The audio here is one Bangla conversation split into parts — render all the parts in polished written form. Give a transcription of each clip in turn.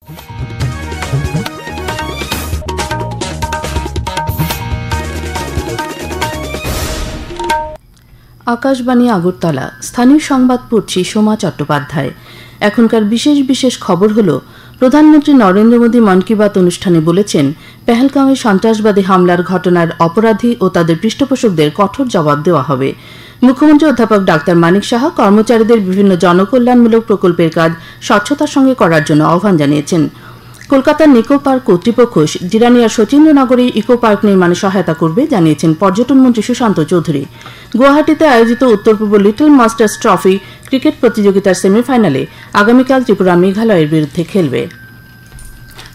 আকাশবাণী আগরতলা। স্থানীয় সংবাদ পড়ছি সোমা চট্টোপাধ্যায়। এখনকার বিশেষ বিশেষ খবর হলো, প্রধানমন্ত্রী নরেন্দ্র মোদী মন কি বাত অনুষ্ঠানে বলেছেন, পেহেলগাঁওয়ে সন্ত্রাসবাদী হামলার ঘটনার অপরাধী ও তাদের পৃষ্ঠপোষকদের কঠোর জবাব দেওয়া হবে। মুখ্যমন্ত্রী অধ্যাপক ডাক্তার মানিক সাহা কর্মচারীদের বিভিন্ন জনকল্যাণমূলক প্রকল্পের কাজ স্বচ্ছতার সঙ্গে করার জন্য আহ্বান জানিয়েছেন। কলকাতার নিকো পার্ক কর্তৃপক্ষ জিরানিয়ার শচীন্দ্রনগরে ইকো পার্ক নির্মাণে সহায়তা করবে জানিয়েছেন পর্যটন মন্ত্রী সুশান্ত চৌধুরী। গুয়াহাটিতে আয়োজিত উত্তর পূর্ব লিটল মাস্টার্স ট্রফি ক্রিকেট প্রতিযোগিতার সেমিফাইনালে আগামীকাল ত্রিপুরা মেঘালয়ের বিরুদ্ধে খেলবে।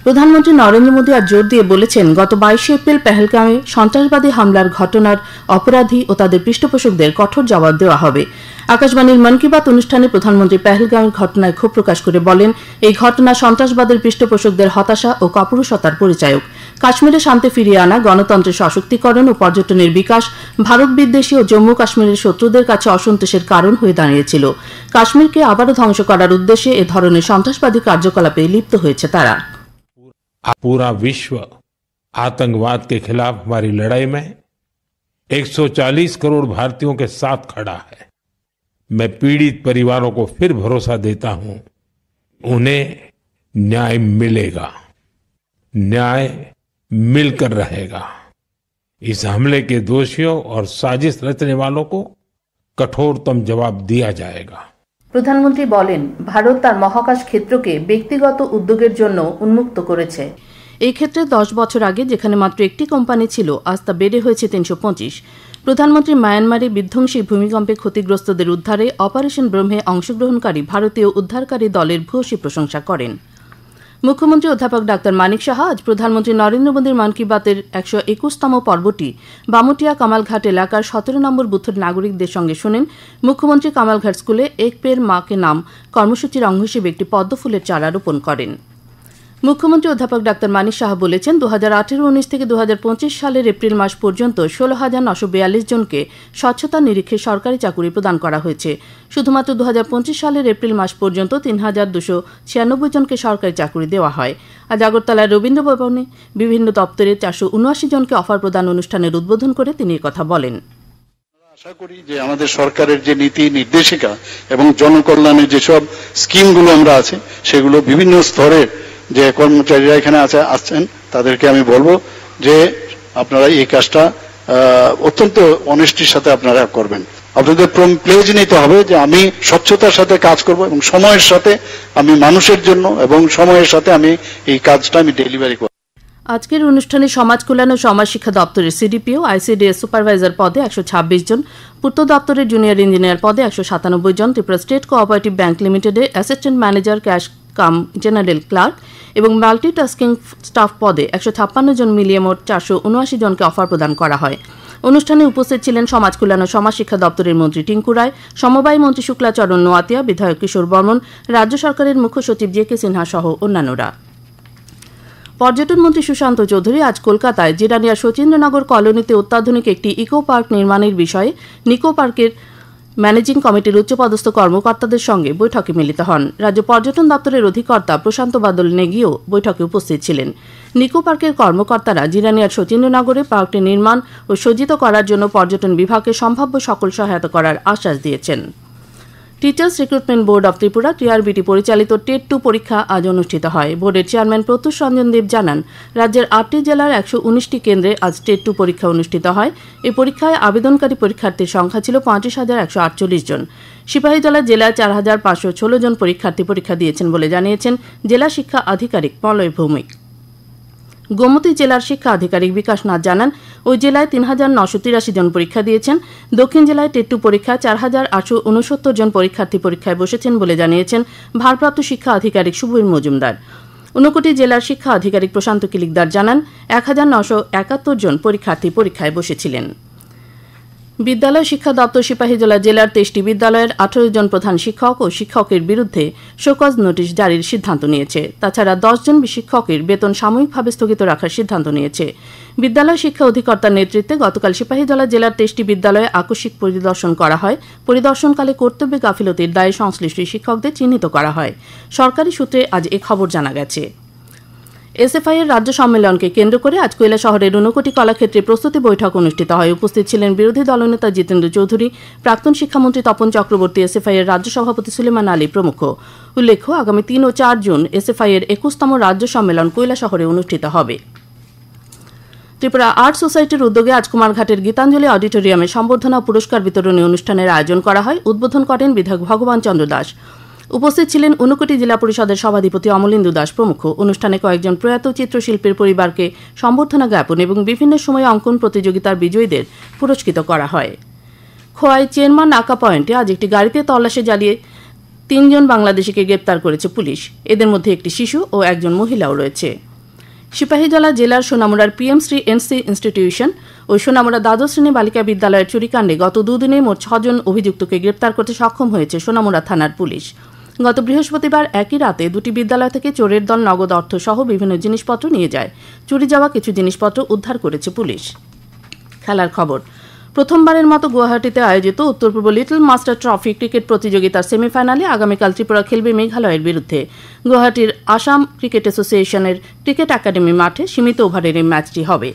প্রধানমন্ত্রী নরেন্দ্র মোদী আজ জোর দিয়ে বলেছেন, গত 22 এপ্রিল পেহেলগাঁওয়ে সন্ত্রাসবাদী হামলার ঘটনার অপরাধী ও তাদের পৃষ্ঠপোষকদের কঠোর জবাব দেওয়া হবে। আকাশবাণীর মন কি বাত অনুষ্ঠানে প্রধানমন্ত্রী পেহেলগাঁওয়ের ঘটনায় ক্ষোভ প্রকাশ করে বলেন, এই ঘটনা সন্ত্রাসবাদের পৃষ্ঠপোষকদের হতাশা ও কাপুরুষতার পরিচায়ক। কাশ্মীরে শান্তি ফিরিয়ে আনা, গণতন্ত্রের সশক্তিকরণ ও পর্যটনের বিকাশ ভারত বিদ্বেষী ও জম্মু কাশ্মীরের শত্রুদের কাছে অসন্তোষের কারণ হয়ে দাঁড়িয়েছিল। কাশ্মীরকে আবারও ধ্বংস করার উদ্দেশ্যে এ ধরনের সন্ত্রাসবাদী কার্যকলাপে লিপ্ত হয়েছে তারা। पूरा विश्व आतंकवाद के खिलाफ हमारी लड़ाई में 140 करोड़ भारतीयों के साथ खड़ा है। मैं पीड़ित परिवारों को फिर भरोसा देता हूं, उन्हें न्याय मिलेगा, न्याय मिलकर रहेगा। इस हमले के दोषियों और साजिश रचने वालों को कठोरतम जवाब दिया जाएगा। প্রধানমন্ত্রী বলেন, ভারত তার মহাকাশ ক্ষেত্রকে ব্যক্তিগত উদ্যোগের জন্য উন্মুক্ত করেছে। এই ক্ষেত্রে 10 বছর আগে যেখানে মাত্র একটি কোম্পানি ছিল, আজ তা বেড়ে হয়েছে 325। প্রধানমন্ত্রী মায়ানমারে বিধ্বংসী ভূমিকম্পে ক্ষতিগ্রস্তদের উদ্ধারে অপারেশন ব্রহ্মে অংশগ্রহণকারী ভারতীয় উদ্ধারকারী দলের ভূয়সী প্রশংসা করেন। মুখ্যমন্ত্রী অধ্যাপক ডাক্তার মানিক সাহা আজ প্রধানমন্ত্রী নরেন্দ্র মোদীর মন কি বাতের 121তম পর্বটি বামুটিয়া কামালঘাট এলাকার 17 নম্বর বুথের নাগরিকদের সঙ্গে শোনেন। মুখ্যমন্ত্রী কামালঘাট স্কুলে এক পের মা কে নাম কর্মসূচির অঙ্গ হিসেবে একটি পদ্মফুলের চারা রোপণ করেন। মুখ্যমন্ত্রী অধ্যাপক ডাক্তার মানিক সাহা বলেছেন, 2018-19 থেকে 2025 সালের এপ্রিল মাস পর্যন্ত 16,942 জনকে স্বচ্ছতা নিরীক্ষে সরকারি চাকুরি প্রদান করা হয়েছে। শুধুমাত্র 2025 সালের এপ্রিল মাস পর্যন্ত 3,296 জনকে সরকারি চাকুরি দেওয়া হয়। আজ আগরতলার রবীন্দ্র ভবনে বিভিন্ন দপ্তরে 479 জনকে অফার প্রদান অনুষ্ঠানের উদ্বোধন করে তিনি একথা বলেন। আশা করি যে আমাদের সরকারের যে নীতি নির্দেশিকা এবং জনকল্যাণের যেসব স্কিমগুলো আমরা আছে, সেগুলো বিভিন্ন স্তরের যে কর্মচারীরা এখানে আসছেন তাদেরকে আমি বলবো যে আপনারা এই কাজটা অত্যন্ত অনেস্টির সাথে আপনারা করবেন। আপনাদের প্লেজ নিতে হবে যে আমি স্বচ্ছতার সাথে কাজ করব এবং সময়ের সাথে আমি মানুষের জন্য এবং সময়ের সাথে আমি এই কাজটা আমি ডেলিভারি করব। আজকের অনুষ্ঠানে সমাজ কল্যাণ ও সমাজ শিক্ষা দপ্তরের সিডিপিও, আইসিডিএস সুপারভাইজার পদে 126 জন, পূর্ত দপ্তরের জুনিয়র ইঞ্জিনিয়ার পদে 197 জন, ত্রিপুরা স্টেট কোঅপারেটিভ ব্যাংক লিমিটেডে অ্যাসিস্ট্যান্ট ম্যানেজার ক্যাশ কাম জেনারেল ক্লার্ক এবং মাল্টিটাস্কিং স্টাফ পদে 156 জন মিলিয়ে মোট 479 জনকে অফার প্রদান করা হয়। অনুষ্ঠানে উপস্থিত ছিলেন সমাজ কল্যাণ ও সমাজ শিক্ষা দপ্তরের মন্ত্রী টিঙ্কু রায়, সমবায় মন্ত্রী শুক্লাচরণ নোয়াতিয়া, বিধায়ক কিশোর বর্মন, রাজ্য সরকারের মুখ্য সচিব জে.কে. সিনহা সহ অন্যান্যরা। পর্যটন মন্ত্রী সুশান্ত চৌধুরী আজ কলকাতায় জিরানিয়ার শচীন্দ্রনগর কলোনিতে অত্যাধুনিক একটি ইকো পার্ক নির্মাণের বিষয়ে নিকো পার্কের ম্যানেজিং কমিটির উচ্চপদস্থ কর্মকর্তাদের সঙ্গে বৈঠকে মিলিত হন। রাজ্য পর্যটন দপ্তরের অধিকর্তা প্রশান্ত বাদল নেগিও বৈঠকে উপস্থিত ছিলেন। নিকো পার্কের কর্মকর্তারা জিরানিয়ার শচীন্দ্রনগরে পার্কটি নির্মাণ ও সজ্জিত করার জন্য পর্যটন বিভাগকে সম্ভাব্য সকল সহায়তা করার আশ্বাস দিয়েছেন। Teachers recruitment board of Tripura TRBT পরিচালিত টেট 2 পরীক্ষা আজ অনুষ্ঠিত হয়। বোর্ডের চেয়ারম্যান প্রত্যুষ রঞ্জন দেব জানান, রাজ্যের 8টি জেলার 119টি কেন্দ্রে আজ টেট 2 পরীক্ষা অনুষ্ঠিত হয়। এই পরীক্ষায় আবেদনকারী পরীক্ষার্থীর সংখ্যা ছিল 35,148 জন। সিপাহীজলা জেলায় 4,516 জন পরীক্ষার্থী পরীক্ষা দিয়েছেন বলে জানিয়েছেন জেলা শিক্ষা আধিকারিক মলয় ভৌমিক। গোমতী জেলার শিক্ষা আধিকারিক বিকাশ নাথ জানান, ওই জেলায় 3,983 জন পরীক্ষা দিয়েছেন। দক্ষিণ জেলায় টেট 2 পরীক্ষা 4,869 জন পরীক্ষার্থী পরীক্ষায় বসেছেন বলে জানিয়েছেন ভারপ্রাপ্ত শিক্ষা আধিকারিক সুবীর মজুমদার। ঊনকোটি জেলার শিক্ষা আধিকারিক প্রশান্ত কিলিকদার জানান, 1,971 জন পরীক্ষার্থী পরীক্ষায় বসেছিলেন। বিদ্যালয় শিক্ষা দপ্তর সিপাহীজলা জেলার 23টি বিদ্যালয়ের 18 জন প্রধান শিক্ষক ও শিক্ষকের বিরুদ্ধে শোকজ নোটিশ জারির সিদ্ধান্ত নিয়েছে। তাছাড়া 10 জন শিক্ষকের বেতন সাময়িকভাবে স্থগিত রাখার সিদ্ধান্ত নিয়েছে। বিদ্যালয় শিক্ষা অধিকর্তার নেতৃত্বে গতকাল সিপাহীজলা জেলার 23টি বিদ্যালয়ে আকস্মিক পরিদর্শন করা হয়। পরিদর্শনকালে কর্তব্যে গাফিলতির দায়ে সংশ্লিষ্ট শিক্ষকদের চিহ্নিত করা হয়। সরকারি সূত্রে আজ এ খবর জানা গেছে। এসএফআই এর রাজ্য সম্মেলনকে কেন্দ্র করে আজ কৈলাসহরের ঊনকোটি কলাক্ষেত্রে প্রস্তুতি বৈঠক অনুষ্ঠিত হয়। উপস্থিত ছিলেন বিরোধী দলনেতা জিতেন্দ্র চৌধুরী, প্রাক্তন শিক্ষামন্ত্রী তপন চক্রবর্তী, এসএফআই এর রাজ্য সভাপতি সুলেমান আলী প্রমুখ। উল্লেখ্য, আগামী 3 ও 4 জুন এসএফআই এর 21তম রাজ্য সম্মেলন কৈলাসহরে অনুষ্ঠিত হবে। ত্রিপুরা আর্ট সোসাইটির উদ্যোগে আজ কুমারঘাটের গীতাঞ্জলি অডিটোরিয়ামে সম্বর্ধনা পুরস্কার বিতরণী অনুষ্ঠানের আয়োজন করা হয়। উদ্বোধন করেন বিধায়ক ভগবান চন্দ্র দাস। উপস্থিত ছিলেন ঊনকোটি জেলা পরিষদের সভাধিপতি অমলেন্দু দাস প্রমুখ। অনুষ্ঠানে কয়েকজন প্রয়াত চিত্রশিল্পীর পরিবারকে সম্বর্ধনা জ্ঞাপন এবং বিভিন্ন সময়ে অঙ্কন প্রতিযোগিতার বিজয়ীদের পুরস্কৃত করা হয়। খোয়াই চেয়ারম্যান নাকা পয়েন্টে আজ একটি গাড়িতে তল্লাশি চালিয়ে 3 জন বাংলাদেশিকে গ্রেপ্তার করেছে পুলিশ। এদের মধ্যে একটি শিশু ও একজন মহিলাও রয়েছে। সিপাহীজলা জেলার সোনামুড়ার পিএম শ্রী এনসি ইনস্টিটিউশন ও সোনামুড়া দ্বাদশ শ্রেণী বালিকা বিদ্যালয়ের চুরিকাণ্ডে গত 2 দিনে মোট 6 জন অভিযুক্তকে গ্রেপ্তার করতে সক্ষম হয়েছে সোনামুড়া থানার পুলিশ। গত বৃহস্পতিবার একই রাতে 2টি বিদ্যালয় থেকে চোরের দল নগদ অর্থ সহ বিভিন্ন জিনিসপত্র নিয়ে যায়। চুরি যাওয়া কিছু জিনিসপত্র উদ্ধার করেছে পুলিশ। খেলার খবর। প্রথমবারের মতো গুয়াহাটিতে আয়োজিত উত্তর পূর্ব লিটল মাস্টার ট্রফি ক্রিকেট প্রতিযোগিতার সেমিফাইনালে আগামীকাল ত্রিপুরা খেলবে মেঘালয়ের বিরুদ্ধে। গুয়াহাটির আসাম ক্রিকেট অ্যাসোসিয়েশনের ক্রিকেট একাডেমি মাঠে সীমিত ওভারের এই ম্যাচটি হবে।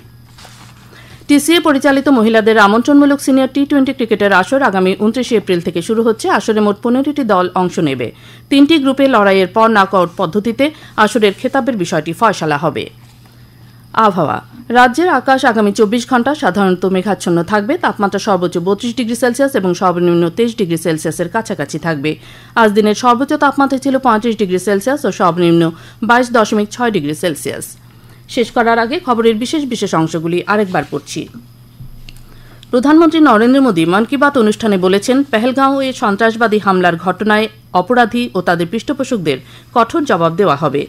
টিসিএ পরিচালিত মহিলাদের আমন্ত্রণমূলক সিনিয়র টি20 ক্রিকেটের আসর আগামী 29 এপ্রিল থেকে শুরু হচ্ছে। আসরে মোট 15টি দল অংশ নেবে। 3টি গ্রুপে লড়াইয়ের পর নকআউট পদ্ধতিতে আসরের খেতাবের বিষয়টি ফয়সালা হবে। আবহাওয়া। রাজ্যের আকাশ আগামী 24 ঘন্টা সাধারণত মেঘাচ্ছন্ন থাকবে। তাপমাত্রা সর্বোচ্চ 32 ডিগ্রি সেলসিয়াস এবং সর্বনিম্ন 23 ডিগ্রি সেলসিয়াসের কাছাকাছি থাকবে। আজ দিনের সর্বোচ্চ তাপমাত্রা ছিল 35 ডিগ্রি সেলসিয়াস ও সর্বনিম্ন 22.6 ডিগ্রি সেলসিয়াস। শেষ করার আগে খবরের বিশেষ বিশেষ অংশগুলি আরেকবার পড়ছি। প্রধানমন্ত্রী নরেন্দ্র মোদী মন কি বাত অনুষ্ঠানে বলেছেন, পেহেলগাঁও এ সন্ত্রাসবাদী হামলার ঘটনায় অপরাধী ও তাদের পৃষ্ঠপোষকদের কঠোর জবাব দেওয়া হবে।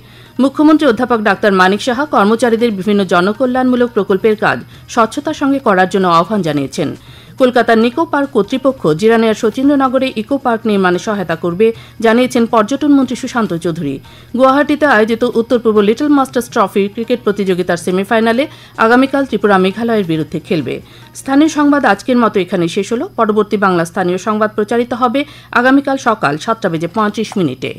মুখ্যমন্ত্রী অধ্যাপক ডাক্তার মানিক সাহা কর্মচারীদের বিভিন্ন জনকল্যাণমূলক প্রকল্পের কাজ স্বচ্ছতার সঙ্গে করার জন্য আহ্বান জানিয়েছেন। কলকাতার নিকো পার্ক কর্তৃপক্ষ জিরানিয়ার শচীন্দ্রনগরে ইকো পার্ক নির্মাণে সহায়তা করবে জানিয়েছেন পর্যটন মন্ত্রী সুশান্ত চৌধুরী। গুয়াহাটিতে আয়োজিত উত্তর পূর্ব লিটল মাস্টার্স ট্রফি ক্রিকেট প্রতিযোগিতার সেমিফাইনালে আগামীকাল ত্রিপুরা মেঘালয়ের বিরুদ্ধে খেলবে। স্থানীয় সংবাদ আজকের মতো এখানে শেষ হল। পরবর্তী বাংলা স্থানীয় সংবাদ প্রচারিত হবে আগামীকাল সকাল 7:35 মিনিটে।